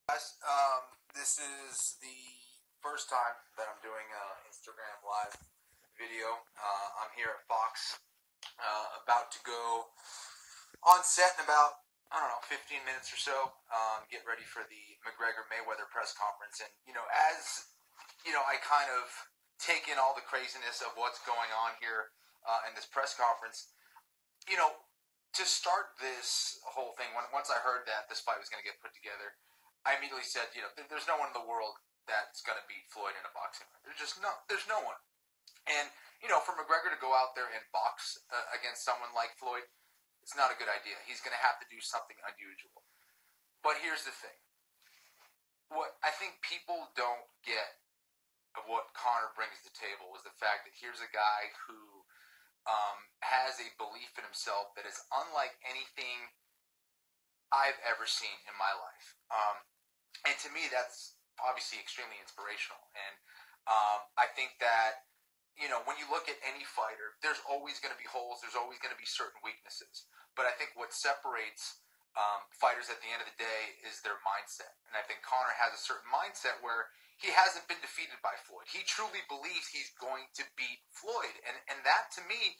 Guys, this is the first time that I'm doing an Instagram live video. I'm here at Fox, about to go on set in about, 15 minutes or so. Get ready for the McGregor Mayweather press conference. And, as, I kind of take in all the craziness of what's going on here in this press conference, you know, to start this whole thing, once I heard that this fight was going to get put together, I immediately said, there's no one in the world that's going to beat Floyd in a boxing ring. There's no one. And, for McGregor to go out there and box against someone like Floyd, it's not a good idea. He's going to have to do something unusual. But here's the thing. What I think people don't get of what Conor brings to the table is the fact that here's a guy who has a belief in himself that is unlike anything I've ever seen in my life. And to me, that's obviously extremely inspirational. And I think that, when you look at any fighter, there's always going to be holes. There's always going to be certain weaknesses. But I think what separates fighters at the end of the day is their mindset. And I think Conor has a certain mindset where he hasn't been defeated by Floyd. He truly believes he's going to beat Floyd. And that, to me,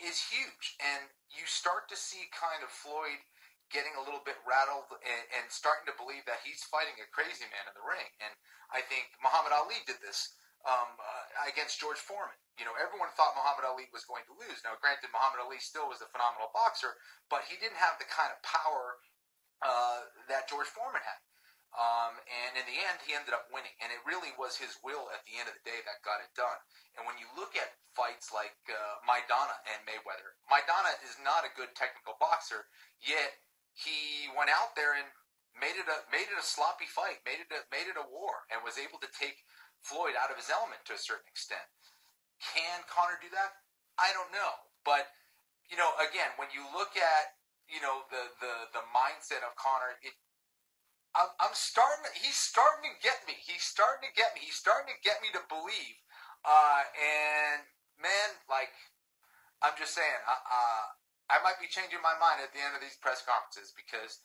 is huge. And you start to see kind of Floyd getting a little bit rattled and starting to believe that he's fighting a crazy man in the ring. And I think Muhammad Ali did this against George Foreman. Everyone thought Muhammad Ali was going to lose. Now, granted, Muhammad Ali still was a phenomenal boxer, but he didn't have the kind of power that George Foreman had. And in the end, he ended up winning. And it really was his will at the end of the day that got it done. And when you look at fights like Maidana and Mayweather, Maidana is not a good technical boxer, yet he went out there and made it a sloppy fight, made it a war, and was able to take Floyd out of his element to a certain extent. Can Conor do that? I don't know. But, again, when you look at, the mindset of Conor, he's starting to get me. He's starting to get me to believe. And, man, I'm just saying, I might be changing my mind at the end of these press conferences because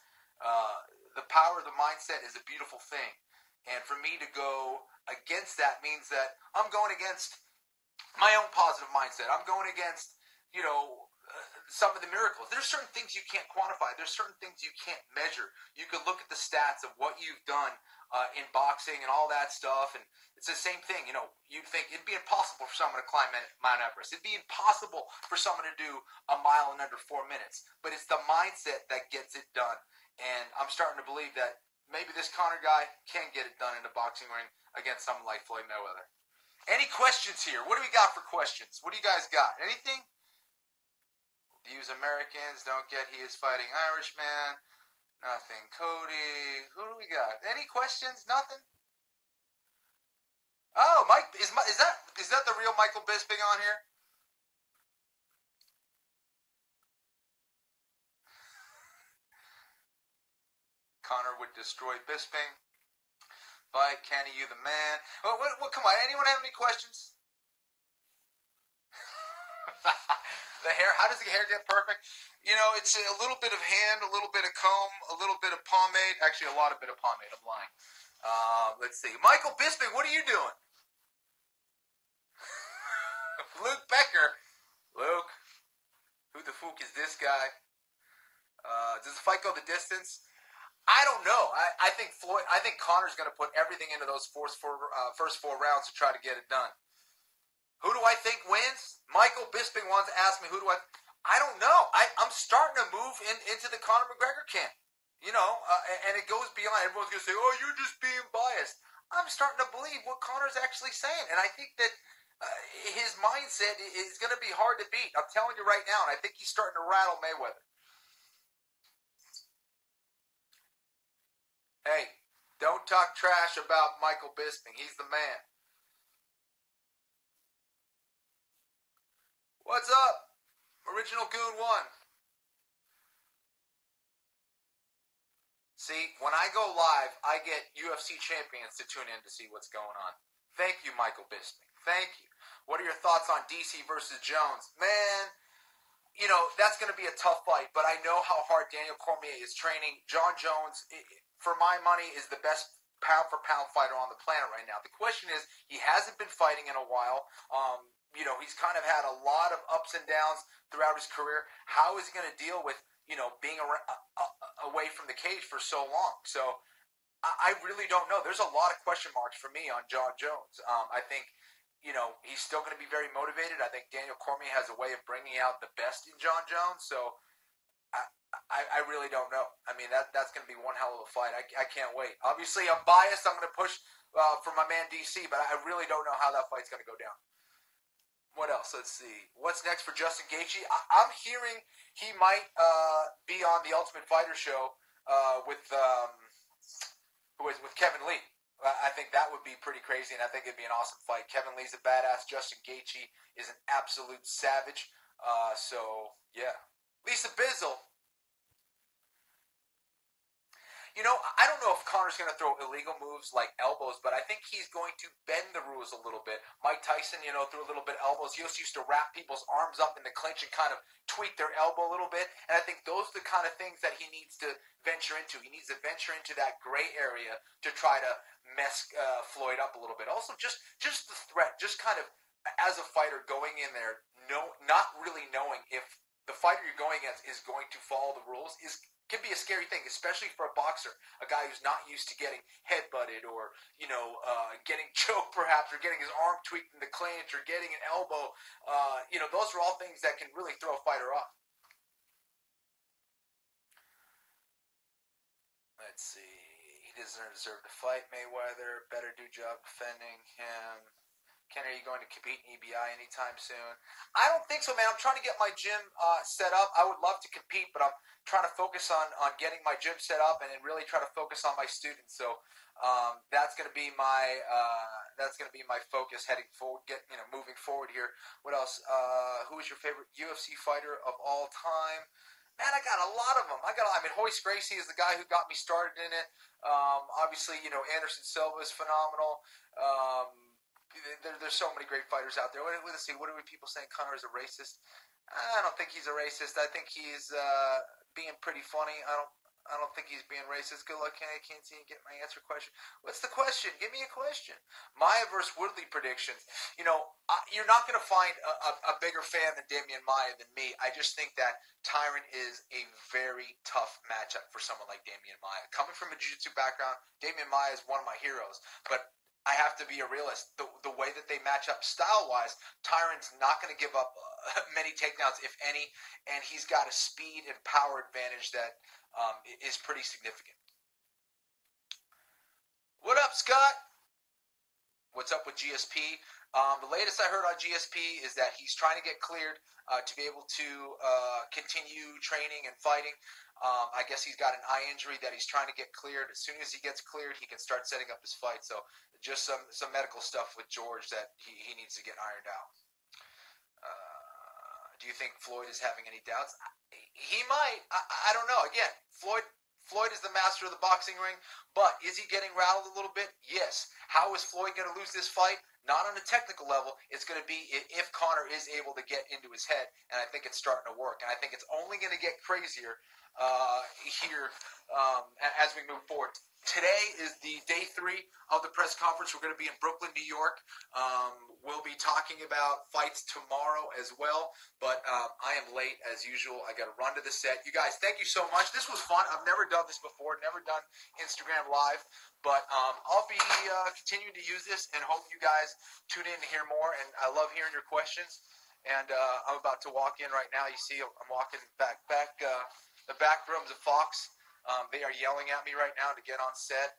the power of the mindset is a beautiful thing. And for me to go against that means that I'm going against my own positive mindset. I'm going against, some of the miracles. There's certain things you can't quantify. There's certain things you can't measure. You could look at the stats of what you've done in boxing and all that stuff, and it's the same thing. You'd think it'd be impossible for someone to climb Mount Everest. It'd be impossible for someone to do a mile in under 4 minutes. But it's the mindset that gets it done. And I'm starting to believe that maybe this Conor guy can get it done in a boxing ring against someone like Floyd Mayweather. Any questions here? What do we got for questions? What do you guys got? Anything? Views Americans don't get he is fighting Irishman. Nothing. Cody. Who do we got? Any questions? Nothing? Oh, Mike, is that the real Michael Bisping on here? Conor would destroy Bisping. Fight Kenny, you the man. Well, come on. Anyone have any questions? The hair. How does the hair get perfect? It's a little bit of hand, a little bit of comb, a little bit of pomade. Actually, a lot of bit of pomade. I'm lying. Let's see. Michael Bisping, what are you doing? Luke Becker. Luke, who the fook is this guy? Does the fight go the distance? I don't know. I think Conor's going to put everything into those first four rounds to try to get it done. Who do I think wins? Michael Bisping wants to ask me who do I don't know. I'm starting to move into the Conor McGregor camp. And it goes beyond. Everyone's going to say, oh, you're just being biased. I'm starting to believe what Conor's actually saying. And I think that his mindset is going to be hard to beat. I'm telling you right now. And I think he's starting to rattle Mayweather. Hey, don't talk trash about Michael Bisping. He's the man. What's up? Original Goon 1. See, when I go live, I get UFC champions to tune in to see what's going on. Thank you, Michael Bisping. Thank you. What are your thoughts on DC versus Jones? Man, that's going to be a tough fight, but I know how hard Daniel Cormier is training. John Jones, for my money, is the best pound-for-pound fighter on the planet right now. The question is, he hasn't been fighting in a while. He's kind of had a lot of ups and downs throughout his career. How is he going to deal with, being away from the cage for so long? So I really don't know. There's a lot of question marks for me on Jon Jones. I think, he's still going to be very motivated. I think Daniel Cormier has a way of bringing out the best in Jon Jones. So I really don't know. I mean, that's going to be one hell of a fight. I can't wait. Obviously, I'm biased. I'm going to push for my man DC, but I really don't know how that fight's going to go down. What else? Let's see. What's next for Justin Gaethje? I'm hearing he might be on the Ultimate Fighter show with Kevin Lee. I think that would be pretty crazy, and I think it'd be an awesome fight. Kevin Lee's a badass. Justin Gaethje is an absolute savage. So, yeah. Lisa Bizzle. I don't know if Conor's going to throw illegal moves like elbows, but I think he's going to bend the rules a little bit. Mike Tyson, threw a little bit of elbows. He also used to wrap people's arms up in the clinch and kind of tweak their elbow a little bit. And I think those are the kind of things that he needs to venture into. He needs to venture into that gray area to try to mess Floyd up a little bit. Also, just the threat, just kind of as a fighter going in there, not really knowing if the fighter you're going against is going to follow the rules can be a scary thing, especially for a boxer, a guy who's not used to getting headbutted or, getting choked perhaps, or getting his arm tweaked in the clinch, or getting an elbow. Those are all things that can really throw a fighter off. Let's see. He doesn't deserve to fight Mayweather. Better do job defending him. Ken, are you going to compete in EBI anytime soon? I don't think so, man. I'm trying to get my gym set up. I would love to compete, but I'm trying to focus on getting my gym set up and really try to focus on my students. So that's going to be my focus heading forward. Moving forward here. What else? Who is your favorite UFC fighter of all time? Man, I got a lot of them. Royce Gracie is the guy who got me started in it. Obviously, Anderson Silva is phenomenal. There's so many great fighters out there. Let's see. What are people saying? Conor is a racist? I don't think he's a racist. I think he's being pretty funny. I don't think he's being racist. Good luck, Kenny. I can't see you get my answer question. What's the question? Give me a question. Maia versus Woodley predictions. You're not going to find a bigger fan than Damian Maia than me. I just think that Tyron is a very tough matchup for someone like Damian Maia. Coming from a jiu-jitsu background, Damian Maia is one of my heroes. But I have to be a realist. The way that they match up style-wise, Tyron's not going to give up many takedowns, if any, and he's got a speed and power advantage that is pretty significant. What up, Scott? What's up with GSP? The latest I heard on GSP is that he's trying to get cleared to be able to continue training and fighting. I guess he's got an eye injury that he's trying to get cleared. As soon as he gets cleared, he can start setting up his fight. So just some medical stuff with George that he needs to get ironed out. Do you think Floyd is having any doubts? He might. I don't know. Again, Floyd is the master of the boxing ring, but is he getting rattled a little bit? Yes. How is Floyd going to lose this fight? Not on a technical level. It's going to be if Conor is able to get into his head, and I think it's starting to work. And I think it's only going to get crazier here as we move forward. Today is the day 3 of the press conference. We're going to be in Brooklyn, New York. We'll be talking about fights tomorrow as well, but I am late as usual. I got to run to the set. You guys, thank you so much. This was fun. I've never done this before, never done Instagram Live, but I'll be continuing to use this and hope you guys tune in to hear more, and I love hearing your questions. And I'm about to walk in right now. You see, I'm walking back the back rooms of Fox. They are yelling at me right now to get on set.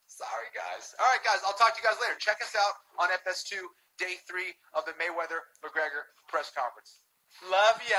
Sorry, guys. All right, guys, I'll talk to you guys later. Check us out on FS2, day 3 of the Mayweather McGregor press conference. Love ya.